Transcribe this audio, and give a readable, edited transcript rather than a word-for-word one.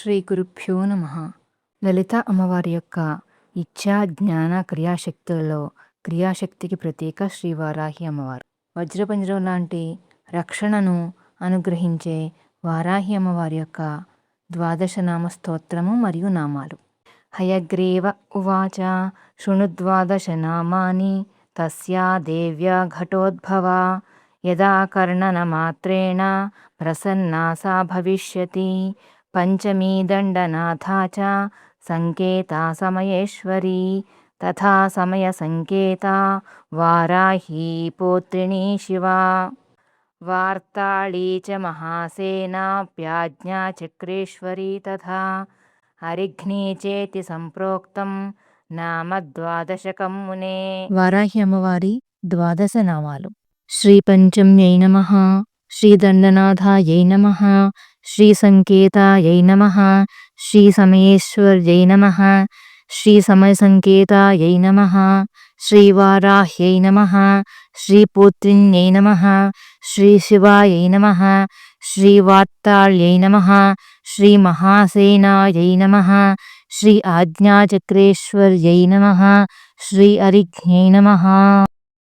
శ్రీ గురుభ్యో నమ. లలిత అమ్మవారి యొక్క ఇచ్ఛా జ్ఞాన క్రియాశక్తులలో క్రియాశక్తికి ప్రతీక శ్రీ వారాహి అమ్మవారు. వజ్రపంజరం లాంటి రక్షణను అనుగ్రహించే వారాహి అమ్మవారి యొక్క ద్వాదశనామ స్తోత్రము మరియు నామాలు. హయగ్రీవ ఉవాచ శృణుద్వాదశ నామాని తస్యా దేవ్యా ఘటోద్భవ యదా కర్ణనమాత్రేణ ప్రసన్నా సా భవిష్యతి పంచమీ దండనాథా చ సంకేతా సమయేశ్వరీ తథా సమయ సంకేతా వారాహీ పౌత్రిణీ శివా వార్తాళీ చ మహాసేనాప్యాజ్ఞా చక్రేశ్వరీ తథా హరిఘ్నీ చేతి సంప్రోక్తం నామ ద్వాదశకం మునే. వారాహి అమ్మవారి ద్వాదశ నామాలు. శ్రీ పంచమ్యై నమః, శ్రీ దండనాథాయై నమః, శ్రీ సంకేతాయై నమః, శ్రీ సమయేశ్వర్యై నమః, శ్రీ సమయ సంకేతాయై నమః, శ్రీ వారాహ్యై నమః, శ్రీ పౌత్రిణ్యై నమః, శ్రీ శివాయై నమః, శ్రీ వార్తాళ్యై నమః, శ్రీ మహాసేనాయై నమః, శ్రీ ఆజ్ఞాచక్రేశ్వర్యై నమః, శ్రీ అరిఘ్న్యై నమః.